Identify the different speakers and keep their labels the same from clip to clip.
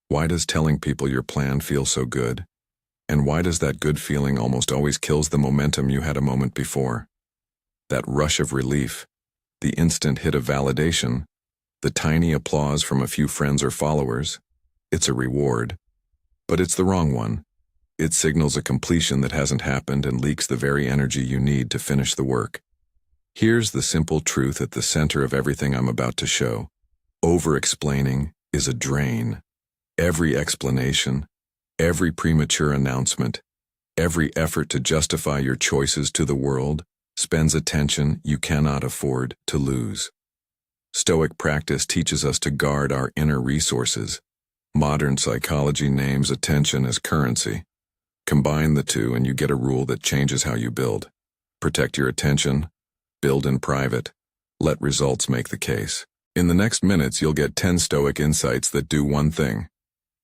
Speaker 1: Why does telling people your plan feel so good? And why does that good feeling almost always kills the momentum you had a moment before? That rush of relief, the instant hit of validation, the tiny applause from a few friends or followers, it's a reward. But it's the wrong one. It signals a completion that hasn't happened and leaks the very energy you need to finish the work. Here's the simple truth at the center of everything I'm about to show. Over-explaining is a drain. Every explanation, every premature announcement, every effort to justify your choices to the world spends attention you cannot afford to lose. Stoic practice teaches us to guard our inner resources. Modern psychology names attention as currency. Combine the two and you get a rule that changes how you build. Protect your attention, build in private, let results make the case. In the next minutes, you'll get 10 Stoic insights that do one thing: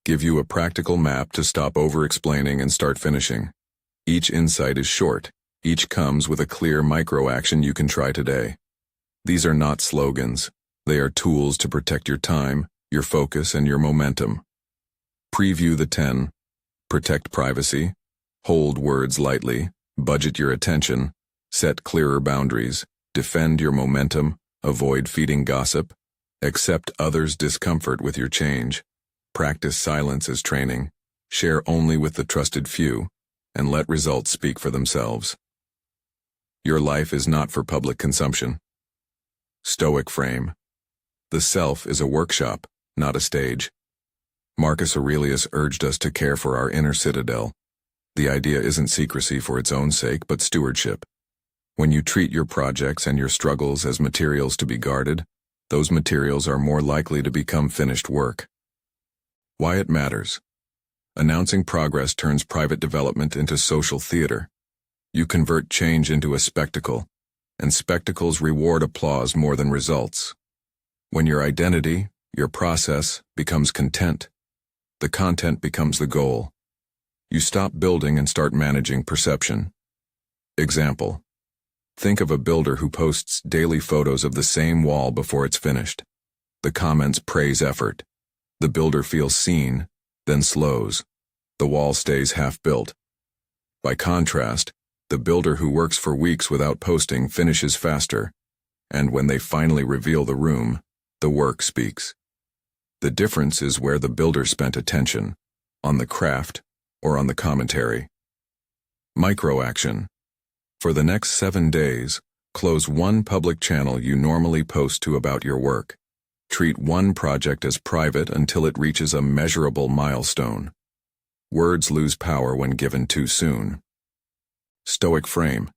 Speaker 1: give you a practical map to stop over-explaining and start finishing. Each insight is short. Each comes with a clear micro-action you can try today. These are not slogans. They are tools to protect your time, your focus, and your momentum. Preview the 10. Protect privacy. Hold words lightly. Budget your attention. Set clearer boundaries. Defend your momentum. Avoid feeding gossip. Accept others' discomfort with your change. Practice silence as training. Share only with the trusted few, and let results speak for themselves. Your life is not for public consumption. Stoic frame. The self is a workshop, not a stage. Marcus Aurelius urged us to care for our inner citadel. The idea isn't secrecy for its own sake, but stewardship. When you treat your projects and your struggles as materials to be guarded, those materials are more likely to become finished work. Why it matters. Announcing progress turns private development into social theater. You convert change into a spectacle, and spectacles reward applause more than results. When your identity, your process, becomes content, the content becomes the goal. You stop building and start managing perception. Example. Think of a builder who posts daily photos of the same wall before it's finished. The comments praise effort. The builder feels seen, then slows. The wall stays half-built. By contrast, the builder who works for weeks without posting finishes faster, and when they finally reveal the room, the work speaks. The difference is where the builder spent attention, on the craft or on the commentary. Micro-action. For the next 7 days, close one public channel you normally post to about your work. Treat one project as private until it reaches a measurable milestone. Words lose power when given too soon. Stoic frame.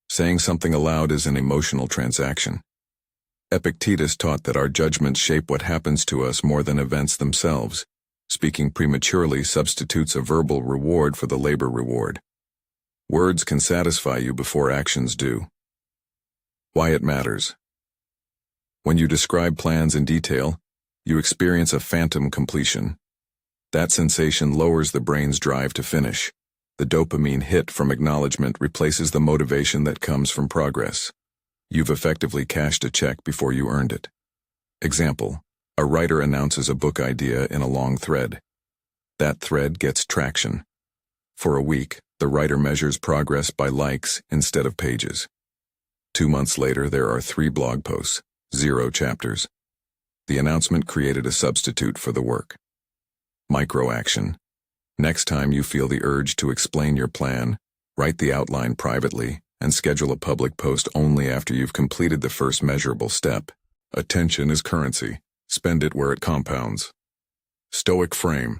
Speaker 1: Saying something aloud is an emotional transaction. Epictetus taught that our judgments shape what happens to us more than events themselves. Speaking prematurely substitutes a verbal reward for the labor reward. Words can satisfy you before actions do. Why it matters. When you describe plans in detail, you experience a phantom completion. That sensation lowers the brain's drive to finish. The dopamine hit from acknowledgement replaces the motivation that comes from progress. You've effectively cashed a check before you earned it. Example. A writer announces a book idea in a long thread. That thread gets traction. For a week, the writer measures progress by likes instead of pages. 2 months later, there are 3 blog posts, 0 chapters. The announcement created a substitute for the work. Micro-action. Next time you feel the urge to explain your plan, write the outline privately and schedule a public post only after you've completed the first measurable step. Attention is currency. Spend it where it compounds. Stoic frame.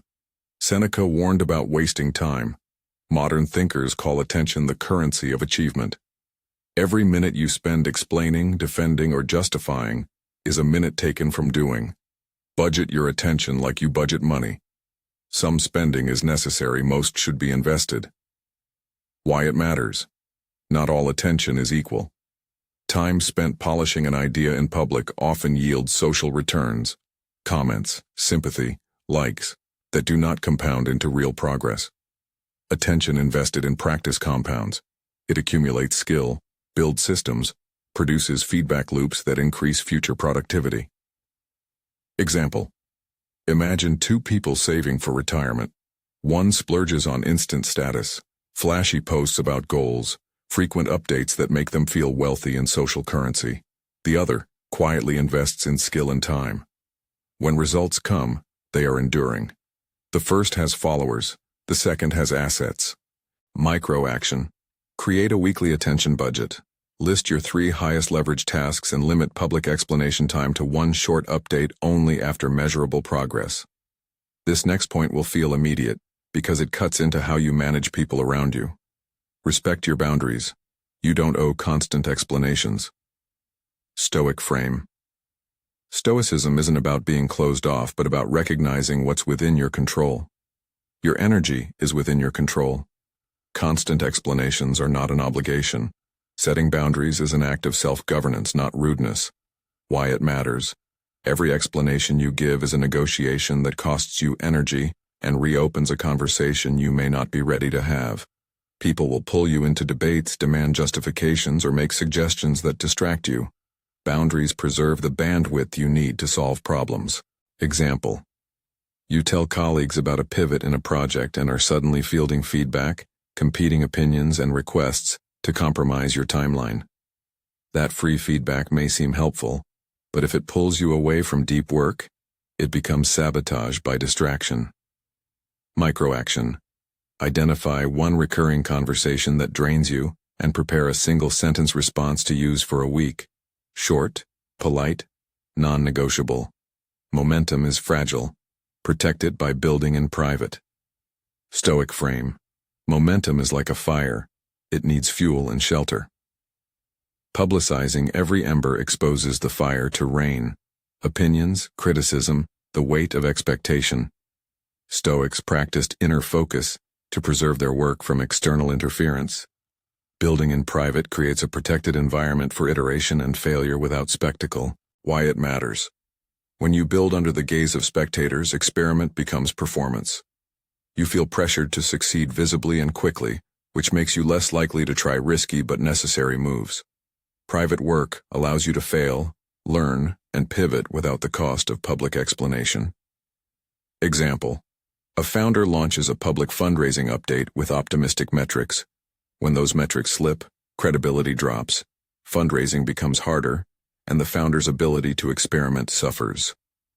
Speaker 1: Seneca warned about wasting time. Modern thinkers call attention the currency of achievement. Every minute you spend explaining, defending, or justifying is a minute taken from doing. Budget your attention like you budget money. Some spending is necessary, most should be invested. Why it matters. Not all attention is equal. Time spent polishing an idea in public often yields social returns, comments, sympathy, likes, that do not compound into real progress. Attention invested in practice compounds. It accumulates skill, builds systems, produces feedback loops that increase future productivity. Example. Imagine two people saving for retirement. One splurges on instant status, flashy posts about goals, frequent updates that make them feel wealthy in social currency. The other quietly invests in skill and time. When results come, they are enduring. The first has followers, the second has assets. Micro-action. Create a weekly attention budget. List your 3 highest leverage tasks and limit public explanation time to one short update only after measurable progress. This next point will feel immediate because it cuts into how you manage people around you. Respect your boundaries. You don't owe constant explanations. Stoic frame. Stoicism isn't about being closed off, but about recognizing what's within your control. Your energy is within your control. Constant explanations are not an obligation. Setting boundaries is an act of self-governance, not rudeness. Why it matters. Every explanation you give is a negotiation that costs you energy and reopens a conversation you may not be ready to have. People will pull you into debates, demand justifications, or make suggestions that distract you. Boundaries preserve the bandwidth you need to solve problems. Example. You tell colleagues about a pivot in a project and are suddenly fielding feedback, competing opinions, and requests to compromise your timeline. That free feedback may seem helpful, but if it pulls you away from deep work, it becomes sabotage by distraction. Microaction. Identify one recurring conversation that drains you and prepare a single-sentence response to use for a week. Short, polite, non-negotiable. Momentum is fragile. Protect it by building in private. Stoic frame. Momentum is like a fire. It needs fuel and shelter. Publicizing every ember exposes the fire to rain. Opinions, criticism, the weight of expectation. Stoics practiced inner focus to preserve their work from external interference. Building in private creates a protected environment for iteration and failure without spectacle. Why it matters. When you build under the gaze of spectators, experiment becomes performance. You feel pressured to succeed visibly and quickly, which makes you less likely to try risky but necessary moves. Private work allows you to fail, learn, and pivot without the cost of public explanation. Example. A founder launches a public fundraising update with optimistic metrics. When those metrics slip, credibility drops, fundraising becomes harder, and the founder's ability to experiment suffers.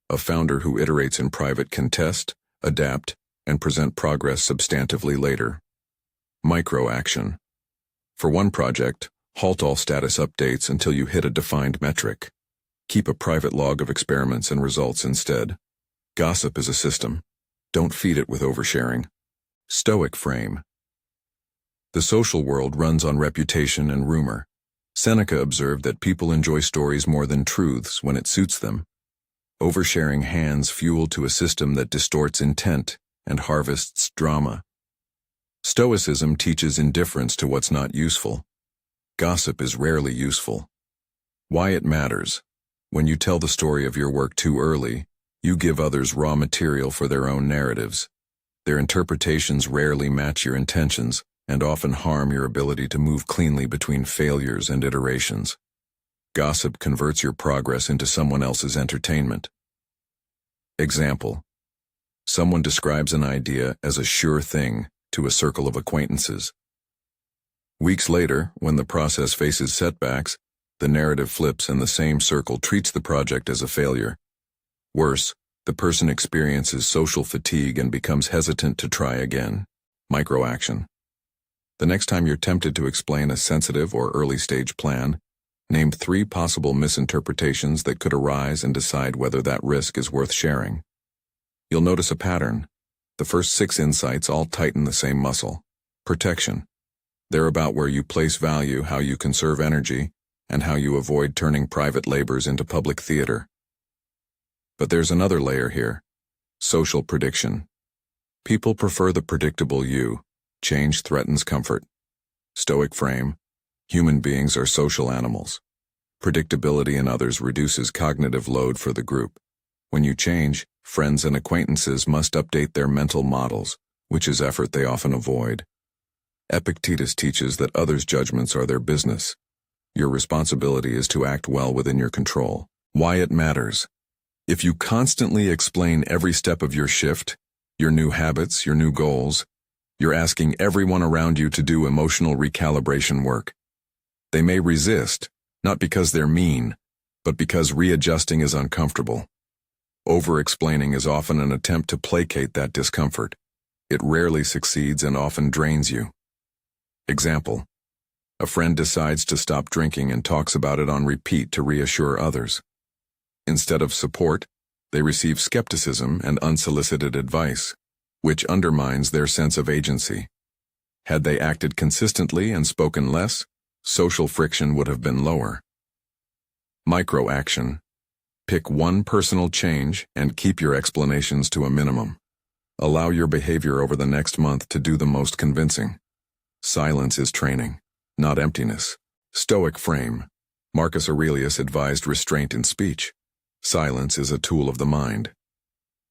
Speaker 1: A founder who iterates in private can test, adapt, and present progress substantively later. Micro-action. For one project, halt all status updates until you hit a defined metric. Keep a private log of experiments and results instead. Gossip is a system. Don't feed it with oversharing. Stoic frame. The social world runs on reputation and rumor. Seneca observed that people enjoy stories more than truths when it suits them. Oversharing hands fuel to a system that distorts intent and harvests drama. Stoicism teaches indifference to what's not useful. Gossip is rarely useful. Why it matters. When you tell the story of your work too early, you give others raw material for their own narratives. Their interpretations rarely match your intentions and often harm your ability to move cleanly between failures and iterations. Gossip converts your progress into someone else's entertainment. Example. Someone describes an idea as a sure thing to a circle of acquaintances. Weeks later, when the process faces setbacks, the narrative flips and the same circle treats the project as a failure. Worse, the person experiences social fatigue and becomes hesitant to try again. Microaction. The next time you're tempted to explain a sensitive or early-stage plan, name 3 possible misinterpretations that could arise and decide whether that risk is worth sharing. You'll notice a pattern. The first 6 insights all tighten the same muscle. Protection. They're about where you place value, how you conserve energy, and how you avoid turning private labors into public theater. But there's another layer here. Social prediction. People prefer the predictable you. Change threatens comfort. Stoic frame. Human beings are social animals. Predictability in others reduces cognitive load for the group. When you change, friends and acquaintances must update their mental models, which is effort they often avoid. Epictetus teaches that others' judgments are their business. Your responsibility is to act well within your control. Why it matters. If you constantly explain every step of your shift, your new habits, your new goals, you're asking everyone around you to do emotional recalibration work. They may resist, not because they're mean, but because readjusting is uncomfortable. Over-explaining is often an attempt to placate that discomfort. It rarely succeeds and often drains you. Example: a friend decides to stop drinking and talks about it on repeat to reassure others. Instead of support, they receive skepticism and unsolicited advice, which undermines their sense of agency. Had they acted consistently and spoken less, social friction would have been lower. Micro-action. Pick one personal change and keep your explanations to a minimum. Allow your behavior over the next month to do the most convincing. Silence is training, not emptiness. Stoic frame. Marcus Aurelius advised restraint in speech. Silence is a tool of the mind.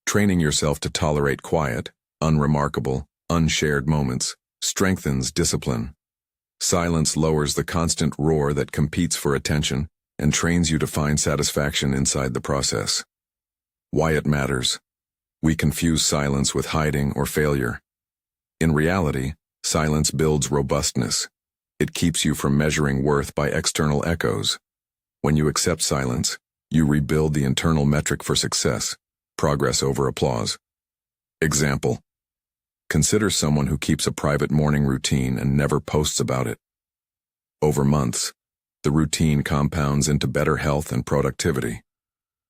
Speaker 1: Training yourself to tolerate quiet, unremarkable, unshared moments strengthens discipline. Silence lowers the constant roar that competes for attention and trains you to find satisfaction inside the process. Why it matters. We confuse silence with hiding or failure. In reality, silence builds robustness. It keeps you from measuring worth by external echoes. When you accept silence, you rebuild the internal metric for success, progress over applause. Example: consider someone who keeps a private morning routine and never posts about it. Over months, the routine compounds into better health and productivity.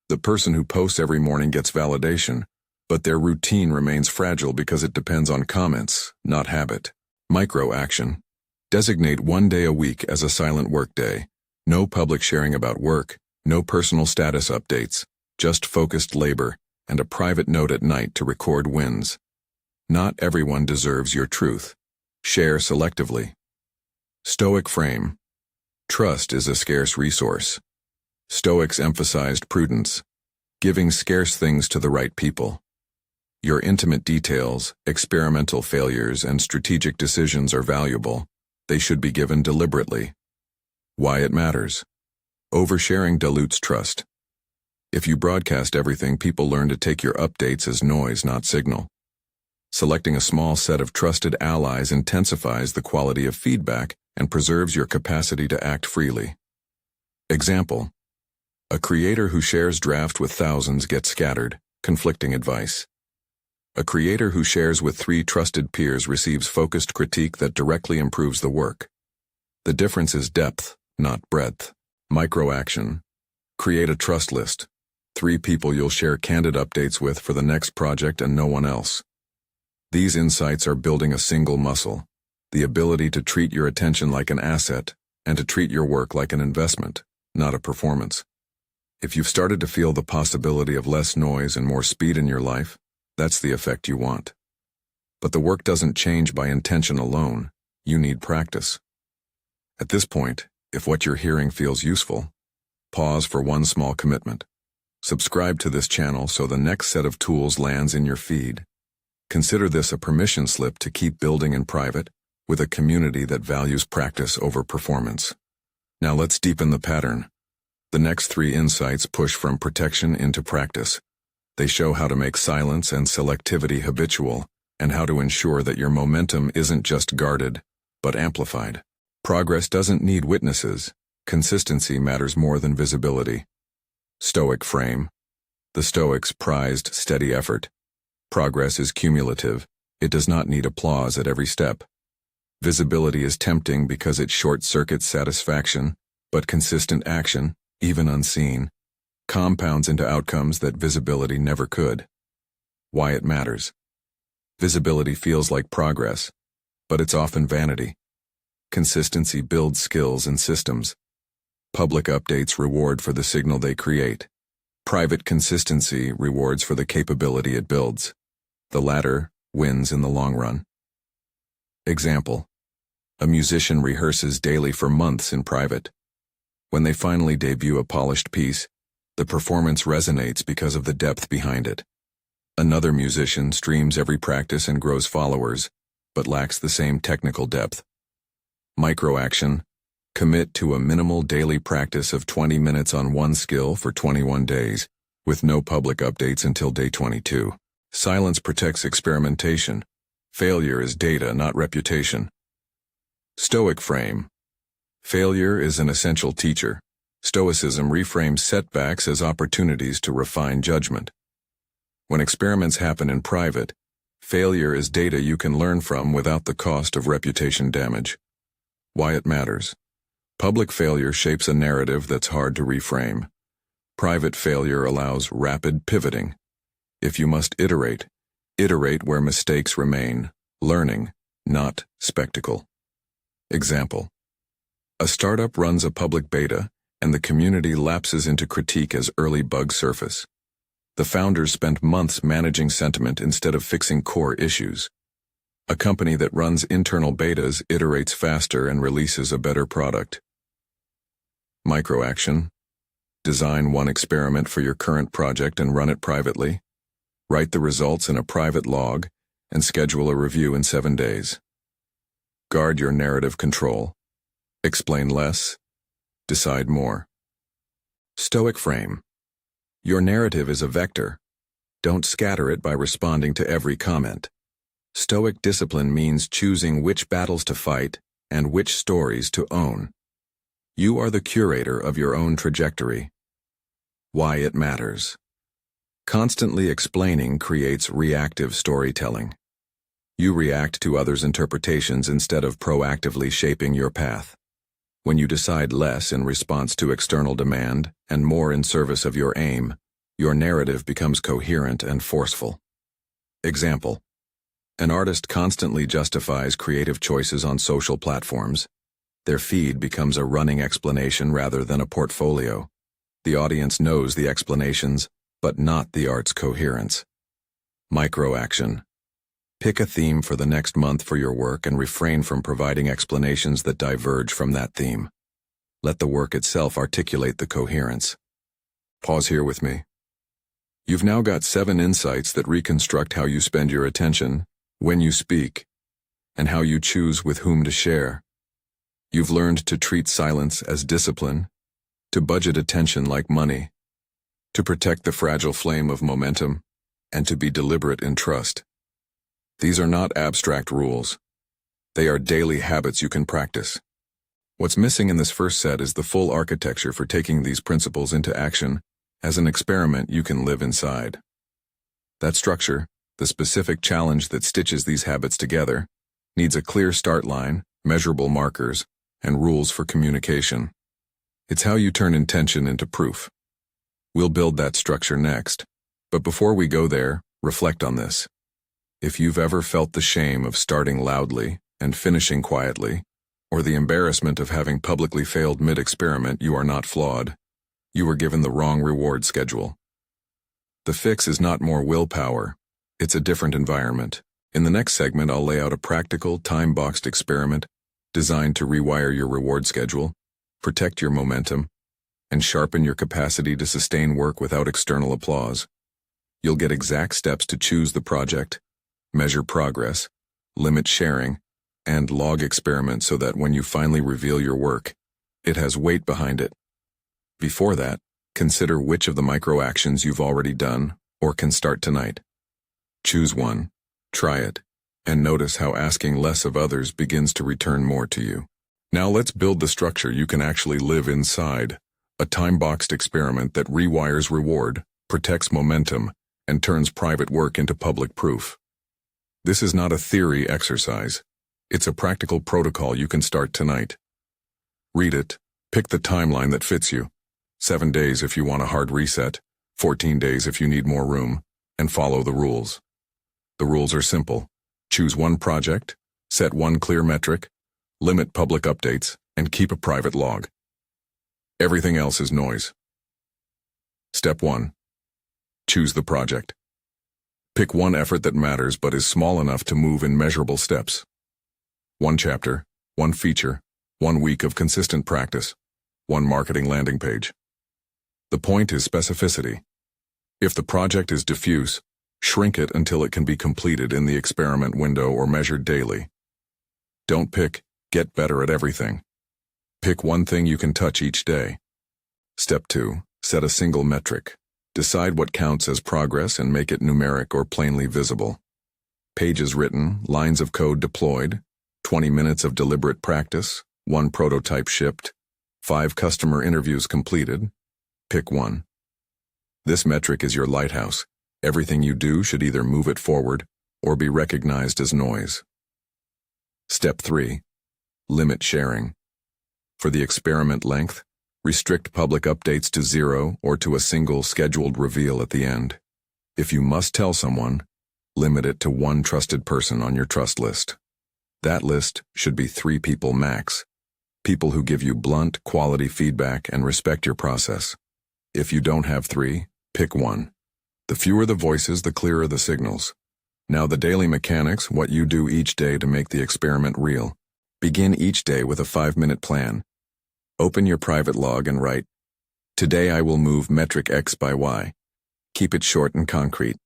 Speaker 1: The person who posts every morning gets validation, but their routine remains fragile because it depends on comments, not habit. Micro-action. Designate one day a week as a silent work day. No public sharing about work, no personal status updates, just focused labor and a private note at night to record wins. Not everyone deserves your truth. Share selectively. Stoic frame. Trust is a scarce resource. Stoics emphasized prudence, giving scarce things to the right people. Your intimate details, experimental failures, and strategic decisions are valuable. They should be given deliberately. Why it matters. Oversharing dilutes trust. If you broadcast everything, people learn to take your updates as noise, not signal. Selecting a small set of trusted allies intensifies the quality of feedback and preserves your capacity to act freely. Example: a creator who shares draft with thousands gets scattered, conflicting advice. A creator who shares with 3 trusted peers receives focused critique that directly improves the work. The difference is depth, not breadth. Micro-action. Create a trust list. 3 people you'll share candid updates with for the next project and no one else. These insights are building a single muscle, the ability to treat your attention like an asset and to treat your work like an investment, not a performance. If you've started to feel the possibility of less noise and more speed in your life, that's the effect you want. But the work doesn't change by intention alone. You need practice. At this point, if what you're hearing feels useful, pause for one small commitment. Subscribe to this channel so the next set of tools lands in your feed. Consider this a permission slip to keep building in private with a community that values practice over performance. Now let's deepen the pattern. The next 3 insights push from protection into practice. They show how to make silence and selectivity habitual and how to ensure that your momentum isn't just guarded, but amplified. Progress doesn't need witnesses. Consistency matters more than visibility. Stoic frame. The Stoics prized steady effort. Progress is cumulative. It does not need applause at every step. Visibility is tempting because it short-circuits satisfaction, but consistent action, even unseen, compounds into outcomes that visibility never could. Why it matters. Visibility feels like progress, but it's often vanity. Consistency builds skills and systems. Public updates reward for the signal they create. Private consistency rewards for the capability it builds. The latter wins in the long run. Example: a musician rehearses daily for months in private. When they finally debut a polished piece, the performance resonates because of the depth behind it. Another musician streams every practice and grows followers, but lacks the same technical depth. Micro-action. Commit to a minimal daily practice of 20 minutes on one skill for 21 days. with no public updates until day 22. Silence protects experimentation. Failure is data, not reputation. Stoic frame. Failure is an essential teacher. Stoicism reframes setbacks as opportunities to refine judgment. When experiments happen in private, failure is data you can learn from without the cost of reputation damage. Why it matters. Public failure shapes a narrative that's hard to reframe. Private failure allows rapid pivoting. If you must iterate where mistakes remain, learning, not spectacle. Example. A startup runs a public beta, and the community lapses into critique as early bugs surface. The founders spent months managing sentiment instead of fixing core issues. A company that runs internal betas iterates faster and releases a better product. Microaction. Design one experiment for your current project and run it privately. Write the results in a private log and schedule a review in 7 days. Guard your narrative control. Explain less. Decide more. Stoic frame. Your narrative is a vector. Don't scatter it by responding to every comment. Stoic discipline means choosing which battles to fight and which stories to own. You are the curator of your own trajectory. Why it matters. Constantly explaining creates reactive storytelling. You react to others' interpretations instead of proactively shaping your path. When you decide less in response to external demand and more in service of your aim, your narrative becomes coherent and forceful. Example. An artist constantly justifies creative choices on social platforms. Their feed becomes a running explanation rather than a portfolio. The audience knows the explanations, but not the art's coherence. Microaction. Pick a theme for the next month for your work and refrain from providing explanations that diverge from that theme. Let the work itself articulate the coherence. Pause here with me. You've now got 7 insights that reconstruct how you spend your attention, when you speak, and how you choose with whom to share. You've learned to treat silence as discipline, to budget attention like money, to protect the fragile flame of momentum, and to be deliberate in trust. These are not abstract rules. They are daily habits you can practice. What's missing in this first set is the full architecture for taking these principles into action as an experiment you can live inside. That structure, the specific challenge that stitches these habits together, needs a clear start line, measurable markers, and rules for communication. It's how you turn intention into proof. We'll build that structure next, but before we go there, reflect on this. If you've ever felt the shame of starting loudly and finishing quietly, or the embarrassment of having publicly failed mid-experiment, you are not flawed. You were given the wrong reward schedule. The fix is not more willpower, it's a different environment. In the next segment, I'll lay out a practical, time-boxed experiment designed to rewire your reward schedule, protect your momentum, and sharpen your capacity to sustain work without external applause. You'll get exact steps to choose the project, measure progress, limit sharing, and log experiments so that when you finally reveal your work, it has weight behind it. Before that, consider which of the micro-actions you've already done or can start tonight. Choose one, try it, and notice how asking less of others begins to return more to you. Now let's build the structure you can actually live inside, a time-boxed experiment that rewires reward, protects momentum, and turns private work into public proof. This is not a theory exercise. It's a practical protocol you can start tonight. Read it, pick the timeline that fits you. 7 days if you want a hard reset, 14 days if you need more room, and follow the rules. The rules are simple. Choose one project, set one clear metric, limit public updates, and keep a private log. Everything else is noise. Step 1. Choose the project. Pick one effort that matters but is small enough to move in measurable steps. 1 chapter, 1 feature, 1 week of consistent practice, 1 marketing landing page. The point is specificity. If the project is diffuse, shrink it until it can be completed in the experiment window or measured daily. Don't pick, get better at everything. Pick one thing you can touch each day. Step 2. Set a single metric. Decide what counts as progress and make it numeric or plainly visible. Pages written, lines of code deployed, 20 minutes of deliberate practice, 1 prototype shipped, 5 customer interviews completed. Pick one. This metric is your lighthouse. Everything you do should either move it forward or be recognized as noise. Step 3. Limit sharing. For the experiment length, restrict public updates to 0 or to a single scheduled reveal at the end. If you must tell someone, limit it to 1 trusted person on your trust list. That list should be 3 people max. People who give you blunt, quality feedback and respect your process. If you don't have 3, pick 1. The fewer the voices, the clearer the signals. Now the daily mechanics, what you do each day to make the experiment real. Begin each day with a 5-minute plan. Open your private log and write, "Today I will move metric X by Y." Keep it short and concrete.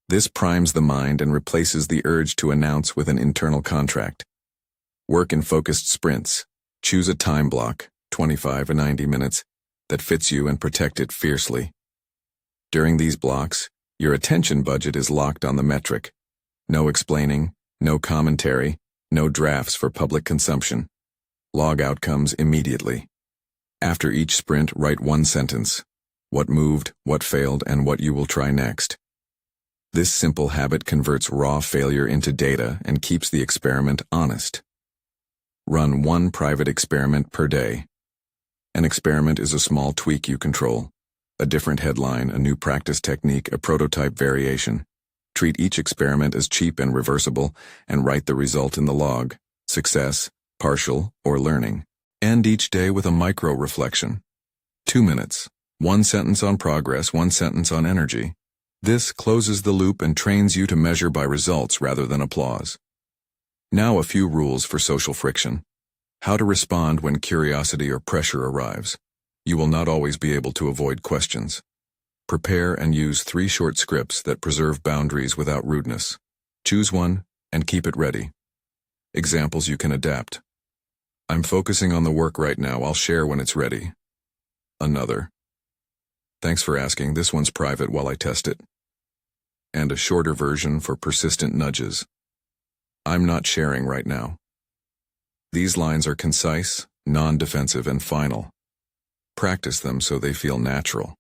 Speaker 1: This primes the mind and replaces the urge to announce with an internal contract. Work in focused sprints. Choose a time block, 25 or 90 minutes, that fits you and protect it fiercely. During these blocks, your attention budget is locked on the metric. No explaining, no commentary, no drafts for public consumption. Log outcomes immediately. After each sprint, write 1 sentence. What moved, what failed, and what you will try next. This simple habit converts raw failure into data and keeps the experiment honest. Run 1 private experiment per day. An experiment is a small tweak you control. A different headline, a new practice technique, a prototype variation. Treat each experiment as cheap and reversible, and write the result in the log, success, partial, or learning. End each day with a micro-reflection. 2 minutes. 1 sentence on progress, 1 sentence on energy. This closes the loop and trains you to measure by results rather than applause. Now a few rules for social friction. How to respond when curiosity or pressure arrives. You will not always be able to avoid questions. Prepare and use 3 short scripts that preserve boundaries without rudeness. Choose one and keep it ready. Examples you can adapt. "I'm focusing on the work right now. I'll share when it's ready." Another. "Thanks for asking. This one's private while I test it." And a shorter version for persistent nudges. "I'm not sharing right now." These lines are concise, non-defensive, and final. Practice them so they feel natural.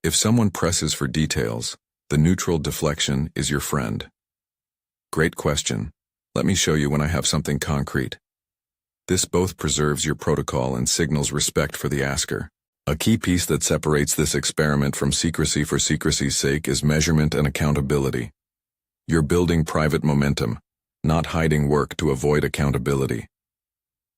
Speaker 1: If someone presses for details, the neutral deflection is your friend. "Great question. Let me show you when I have something concrete." This both preserves your protocol and signals respect for the asker. A key piece that separates this experiment from secrecy for secrecy's sake is measurement and accountability. You're building private momentum, not hiding work to avoid accountability.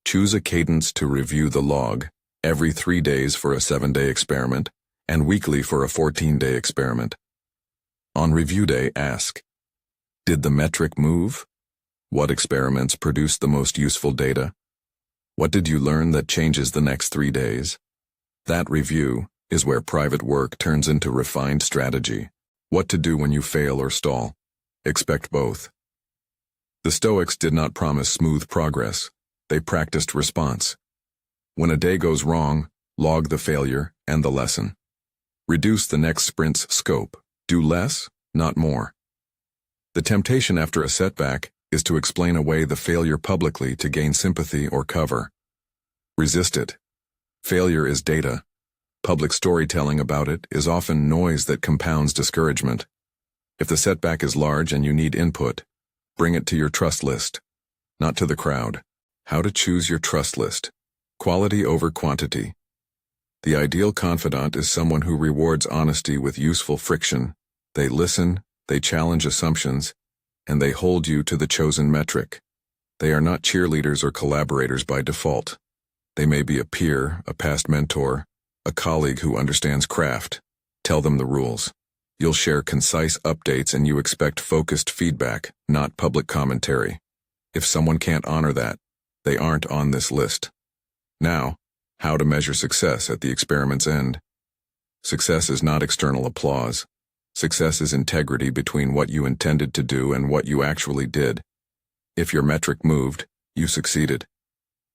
Speaker 1: Choose a cadence to review the log, every 3 days for a 7-day experiment, and weekly for a 14-day experiment. On review day, ask, did the metric move? What experiments produced the most useful data? What did you learn that changes the next 3 days? That review is where private work turns into refined strategy. What to do when you fail or stall. Expect both. The Stoics did not promise smooth progress. They practiced response. When a day goes wrong, log the failure and the lesson. Reduce the next sprint's scope. Do less, not more. The temptation after a setback is to explain away the failure publicly to gain sympathy or cover. Resist it. Failure is data. Public storytelling about it is often noise that compounds discouragement. If the setback is large and you need input, bring it to your trust list, not to the crowd. How to choose your trust list. Quality over quantity. The ideal confidant is someone who rewards honesty with useful friction. They listen, they challenge assumptions, and they hold you to the chosen metric. They are not cheerleaders or collaborators by default. They may be a peer, a past mentor, a colleague who understands craft. Tell them the rules. You'll share concise updates and you expect focused feedback, not public commentary. If someone can't honor that, they aren't on this list. Now, how to measure success at the experiment's end. Success is not external applause. Success is integrity between what you intended to do and what you actually did. If your metric moved, you succeeded.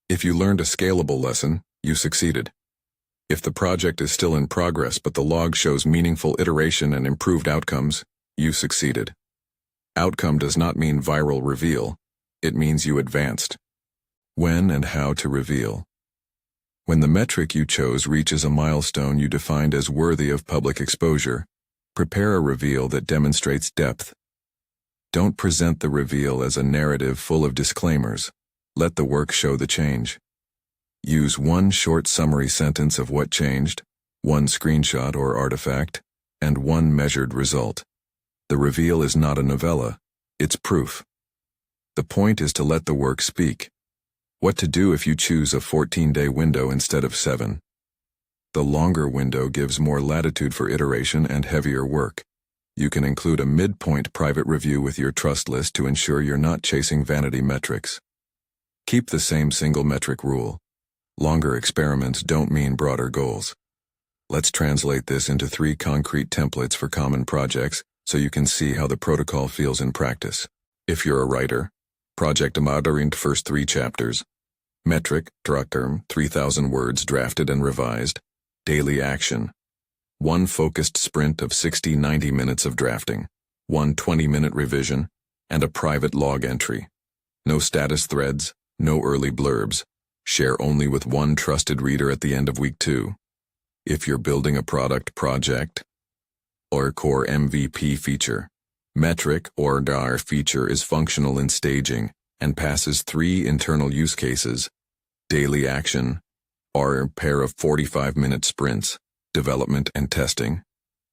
Speaker 1: If you learned a scalable lesson, you succeeded. If the project is still in progress but the log shows meaningful iteration and improved outcomes, you succeeded. Outcome does not mean viral reveal. It means you advanced. When and how to reveal. When the metric you chose reaches a milestone you defined as worthy of public exposure, prepare a reveal that demonstrates depth. Don't present the reveal as a narrative full of disclaimers. Let the work show the change. Use one short summary sentence of what changed, one screenshot or artifact, and one measured result. The reveal is not a novella, it's proof. The point is to let the work speak. What to do if you choose a 14-day window instead of 7. The longer window gives more latitude for iteration and heavier work. You can include a midpoint private review with your trust list to ensure you're not chasing vanity metrics. Keep the same single metric rule. Longer experiments don't mean broader goals. Let's translate this into 3 concrete templates for common projects so you can see how the protocol feels in practice. If you're a writer, project monitoring first 3 chapters. Metric, term, 3,000 words drafted and revised. Daily action. 1 focused sprint of 60-90 minutes of drafting. 1 20-minute revision, and a private log entry. No status threads, no early blurbs. Share only with 1 trusted reader at the end of week 2. If you're building a product project or core MVP feature, metric or DAR feature is functional in staging and passes 3 internal use cases: daily action, or a pair of 45-minute sprints, development and testing,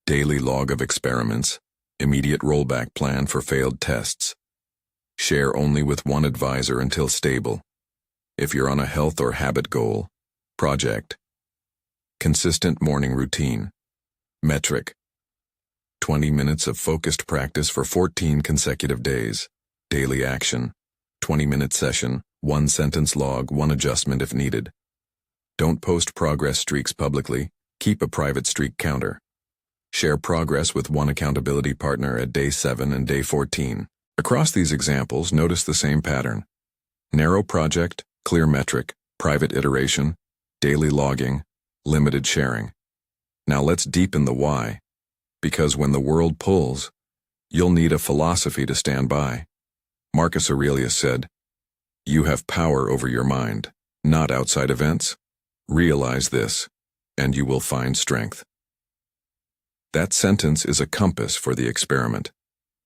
Speaker 1: daily log of experiments, immediate rollback plan for failed tests. Share only with 1 advisor until stable. If you're on a health or habit goal, project. Consistent morning routine. Metric. 20 minutes of focused practice for 14 consecutive days. Daily action. 20-minute session, 1 sentence log, 1 adjustment if needed. Don't post progress streaks publicly, keep a private streak counter. Share progress with 1 accountability partner at day 7 and day 14. Across these examples, notice the same pattern. Narrow project, clear metric, private iteration, daily logging, limited sharing. Now let's deepen the why. Because when the world pulls, you'll need a philosophy to stand by. Marcus Aurelius said, "You have power over your mind, not outside events. Realize this, and you will find strength." That sentence is a compass for the experiment.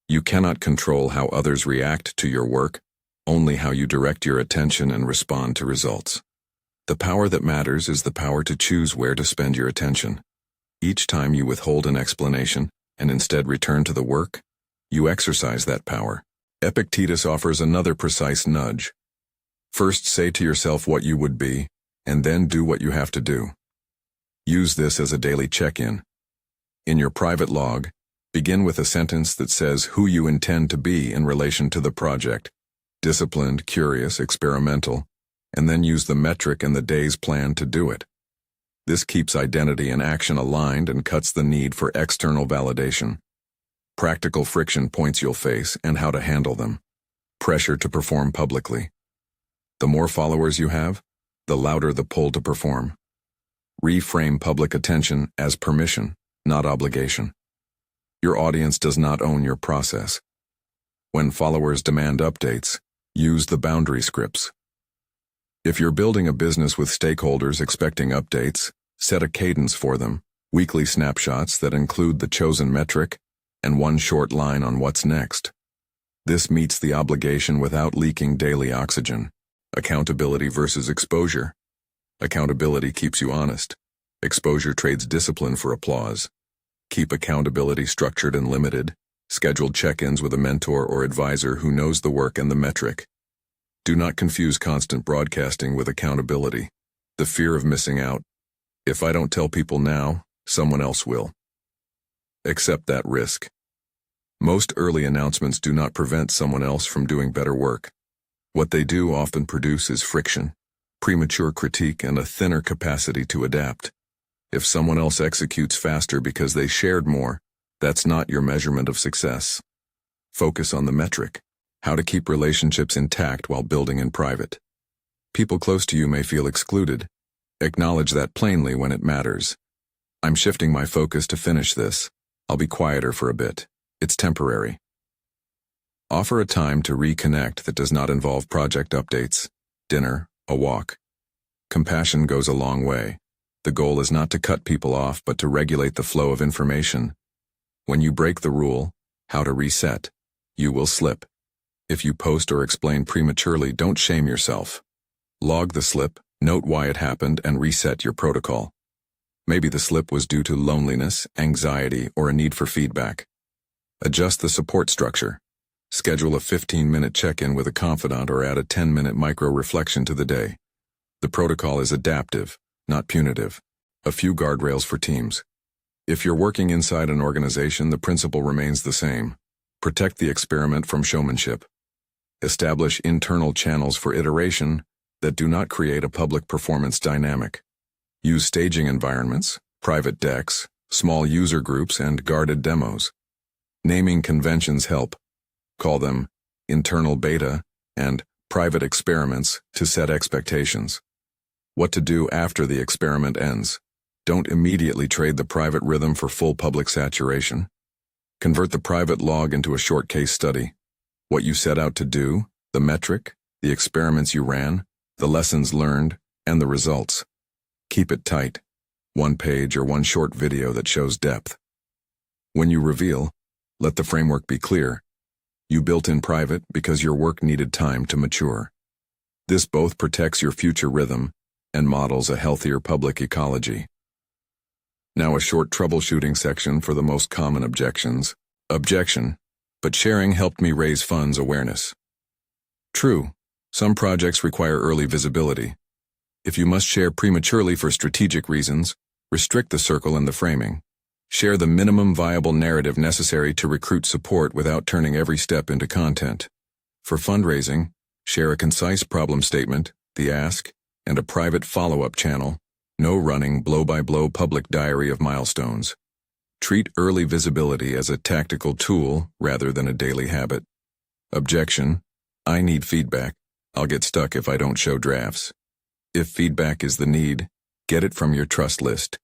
Speaker 1: You cannot control how others react to your work, only how you direct your attention and respond to results. The power that matters is the power to choose where to spend your attention. Each time you withhold an explanation and instead return to the work, you exercise that power. Epictetus offers another precise nudge. First say to yourself what you would be, and then do what you have to do. Use this as a daily check-in. In your private log, begin with a sentence that says who you intend to be in relation to the project. Disciplined, curious, experimental, and then use the metric and the day's plan to do it. This keeps identity and action aligned and cuts the need for external validation. Practical friction points you'll face and how to handle them. Pressure to perform publicly. The more followers you have, the louder the pull to perform. Reframe public attention as permission, not obligation. Your audience does not own your process. When followers demand updates, use the boundary scripts. If you're building a business with stakeholders expecting updates, set a cadence for them, weekly snapshots that include the chosen metric, and 1 short line on what's next. This meets the obligation without leaking daily oxygen. Accountability versus exposure. Accountability keeps you honest. Exposure trades discipline for applause. Keep accountability structured and limited. Scheduled check-ins with a mentor or advisor who knows the work and the metric. Do not confuse constant broadcasting with accountability. The fear of missing out. If I don't tell people now, someone else will. Accept that risk. Most early announcements do not prevent someone else from doing better work. What they do often produce is friction, premature critique, and a thinner capacity to adapt. If someone else executes faster because they shared more, that's not your measurement of success. Focus on the metric. How to keep relationships intact while building in private. People close to you may feel excluded. Acknowledge that plainly when it matters. I'm shifting my focus to finish this. I'll be quieter for a bit. It's temporary. Offer a time to reconnect that does not involve project updates, dinner, a walk. Compassion goes a long way. The goal is not to cut people off, but to regulate the flow of information. When you break the rule, how to reset, you will slip. If you post or explain prematurely, don't shame yourself. Log the slip, note why it happened, and reset your protocol. Maybe the slip was due to loneliness, anxiety, or a need for feedback. Adjust the support structure. Schedule a 15-minute check-in with a confidant or add a 10-minute micro-reflection to the day. The protocol is adaptive, not punitive. A few guardrails for teams. If you're working inside an organization, the principle remains the same. Protect the experiment from showmanship. Establish internal channels for iteration that do not create a public performance dynamic. Use staging environments, private decks, small user groups, and guarded demos. Naming conventions help. Call them internal beta and private experiments to set expectations. What to do after the experiment ends. Don't immediately trade the private rhythm for full public saturation. Convert the private log into a short case study. What you set out to do, the metric, the experiments you ran, the lessons learned, and the results. Keep it tight. One page or one short video that shows depth. When you reveal, let the framework be clear. You built in private because your work needed time to mature. This both protects your future rhythm and models a healthier public ecology. Now a short troubleshooting section for the most common objections. Objection, but sharing helped me raise funds awareness. True, some projects require early visibility. If you must share prematurely for strategic reasons, restrict the circle and the framing. Share the minimum viable narrative necessary to recruit support without turning every step into content. For fundraising, share a concise problem statement, the ask, and a private follow-up channel. No running blow-by-blow public diary of milestones. Treat early visibility as a tactical tool rather than a daily habit. Objection, I need feedback. I'll get stuck if I don't show drafts. If feedback is the need, get it from your trust list.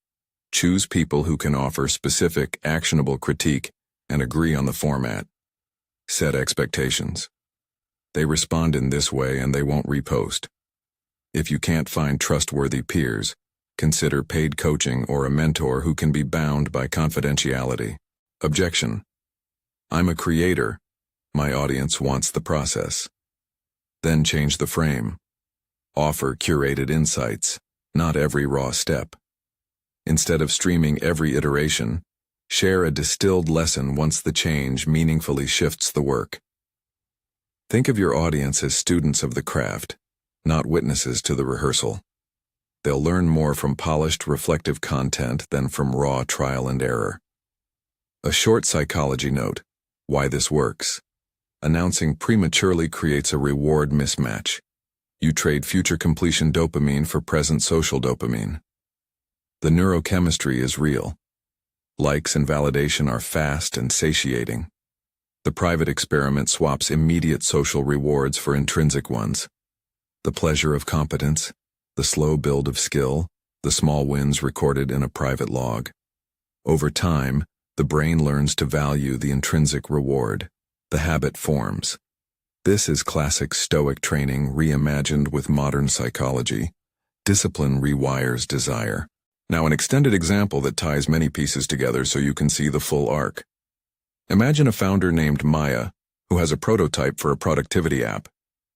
Speaker 1: Choose people who can offer specific, actionable critique and agree on the format. Set expectations. They respond in this way and they won't repost. If you can't find trustworthy peers, consider paid coaching or a mentor who can be bound by confidentiality. Objection. I'm a creator. My audience wants the process. Then change the frame. Offer curated insights, not every raw step. Instead of streaming every iteration, share a distilled lesson once the change meaningfully shifts the work. Think of your audience as students of the craft, not witnesses to the rehearsal. They'll learn more from polished, reflective content than from raw trial and error. A short psychology note: why this works. Announcing prematurely creates a reward mismatch. You trade future completion dopamine for present social dopamine. The neurochemistry is real. Likes and validation are fast and satiating. The private experiment swaps immediate social rewards for intrinsic ones. The pleasure of competence, the slow build of skill, the small wins recorded in a private log. Over time, the brain learns to value the intrinsic reward. The habit forms. This is classic Stoic training reimagined with modern psychology. Discipline rewires desire. Now an extended example that ties many pieces together so you can see the full arc. Imagine a founder named Maya, who has a prototype for a productivity app.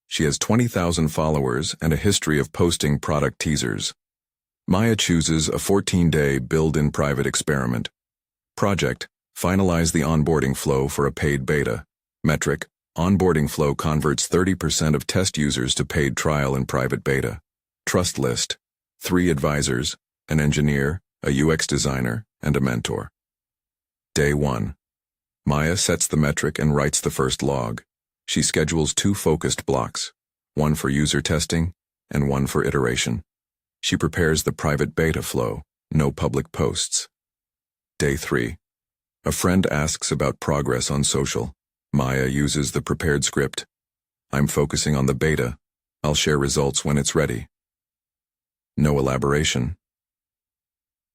Speaker 1: She has 20,000 followers and a history of posting product teasers. Maya chooses a 14-day build-in private experiment. Project: finalize the onboarding flow for a paid beta. Metric: onboarding flow converts 30% of test users to paid trial and private beta. Trust list: 3 advisors, an engineer, a UX designer, and a mentor. Day 1. Maya sets the metric and writes the first log. She schedules 2 focused blocks, one for user testing and one for iteration. She prepares the private beta flow, no public posts. Day 3. A friend asks about progress on social. Maya uses the prepared script. I'm focusing on the beta. I'll share results when it's ready. No elaboration.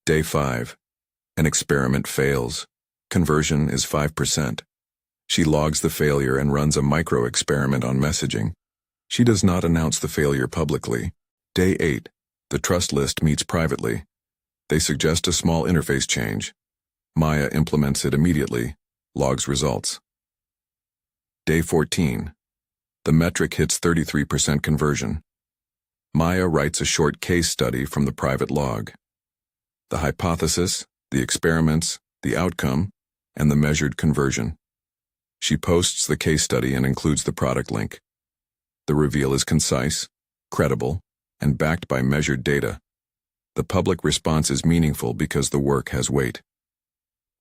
Speaker 1: Day 5. An experiment fails. Conversion is 5%. She logs the failure and runs a micro-experiment on messaging. She does not announce the failure publicly. Day 8. The trust list meets privately. They suggest a small interface change. Maya implements it immediately, logs results. Day 14. The metric hits 33% conversion. Maya writes a short case study from the private log. The hypothesis, the experiments, the outcome, and the measured conversion. She posts the case study and includes the product link. The reveal is concise, credible, and backed by measured data. The public response is meaningful because the work has weight.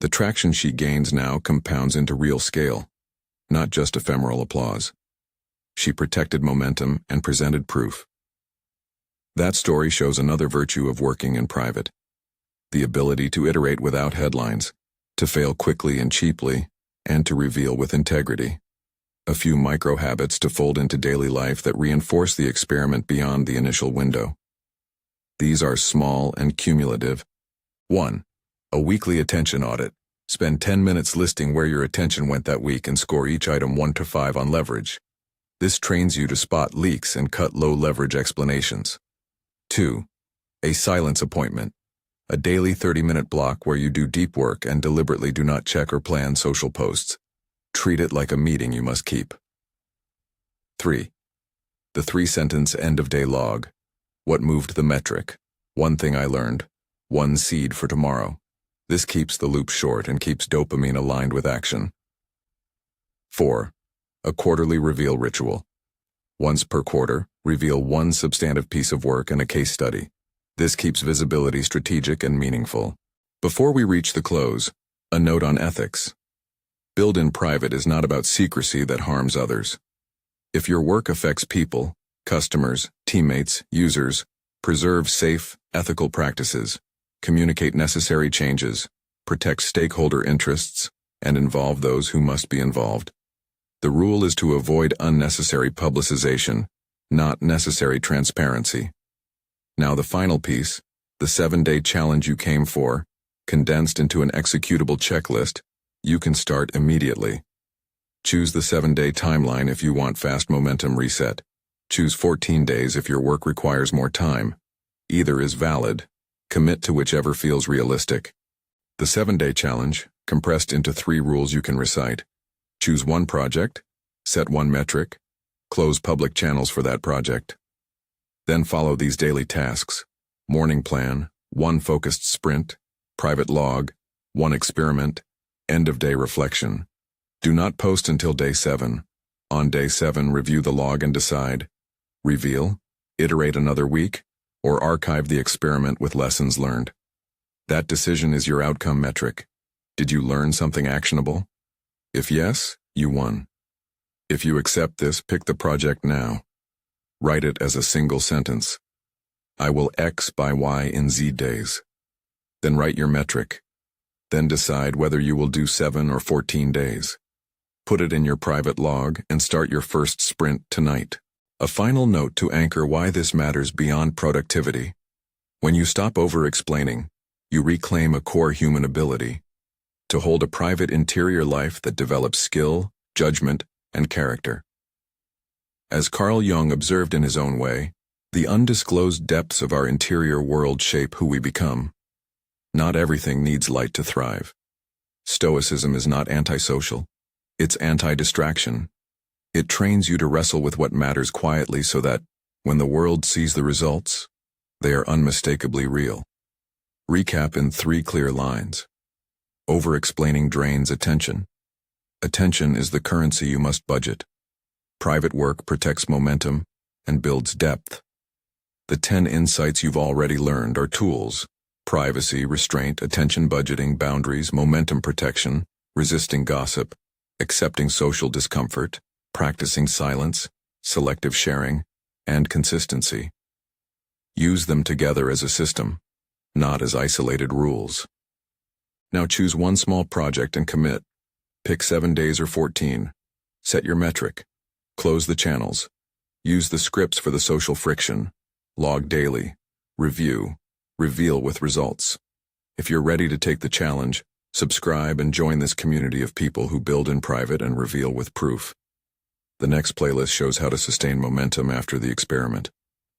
Speaker 1: The traction she gains now compounds into real scale, not just ephemeral applause. She protected momentum and presented proof. That story shows another virtue of working in private. The ability to iterate without headlines, to fail quickly and cheaply, and to reveal with integrity. A few micro-habits to fold into daily life that reinforce the experiment beyond the initial window. These are small and cumulative. 1. A weekly attention audit. Spend 10 minutes listing where your attention went that week and score each item 1 to 5 on leverage. This trains you to spot leaks and cut low-leverage explanations. 2. A silence appointment. A daily 30-minute block where you do deep work and deliberately do not check or plan social posts. Treat it like a meeting you must keep. 3. The 3-sentence end-of-day log. What moved the metric? One thing I learned. One seed for tomorrow. This keeps the loop short and keeps dopamine aligned with action. 4. A quarterly reveal ritual. Once per quarter, reveal one substantive piece of work and a case study. This keeps visibility strategic and meaningful. Before we reach the close, a note on ethics. Build in private is not about secrecy that harms others. If your work affects people, customers, teammates, users, preserve safe, ethical practices, communicate necessary changes, protect stakeholder interests, and involve those who must be involved. The rule is to avoid unnecessary publicization, not necessary transparency. Now the final piece, the 7-day challenge you came for, condensed into an executable checklist, you can start immediately. Choose the 7-day timeline if you want fast momentum reset. Choose 14 days if your work requires more time. Either is valid. Commit to whichever feels realistic. The 7-day challenge, compressed into 3 rules you can recite. Choose one project, set one metric, close public channels for that project. Then follow these daily tasks. Morning plan, one focused sprint, private log, one experiment, end-of-day reflection. Do not post until day 7. On day 7, review the log and decide. Reveal, iterate another week, or archive the experiment with lessons learned. That decision is your outcome metric. Did you learn something actionable? If yes, you won. If you accept this, pick the project now. Write it as a single sentence. I will X by Y in Z days. Then write your metric. Then decide whether you will do 7 or 14 days. Put it in your private log and start your first sprint tonight. A final note to anchor why this matters beyond productivity. When you stop over-explaining, you reclaim a core human ability to hold a private interior life that develops skill, judgment, and character. As Carl Jung observed in his own way, the undisclosed depths of our interior world shape who we become. Not everything needs light to thrive. Stoicism is not antisocial. It's anti-distraction. It trains you to wrestle with what matters quietly so that, when the world sees the results, they are unmistakably real. Recap in 3 clear lines. Over-explaining drains attention. Attention is the currency you must budget. Private work protects momentum and builds depth. The 10 insights you've already learned are tools: privacy, restraint, attention budgeting, boundaries, momentum protection, resisting gossip, accepting social discomfort, practicing silence, selective sharing, and consistency. Use them together as a system, not as isolated rules. Now choose one small project and commit. Pick 7 days or 14. Set your metric. Close the channels. Use the scripts for the social friction. Log daily. Review. Reveal with results. If you're ready to take the challenge, subscribe and join this community of people who build in private and reveal with proof. The next playlist shows how to sustain momentum after the experiment.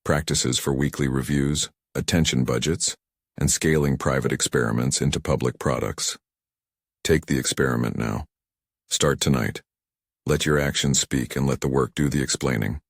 Speaker 1: Practices for weekly reviews, attention budgets, and scaling private experiments into public products. Take the experiment now. Start tonight. Let your actions speak and let the work do the explaining.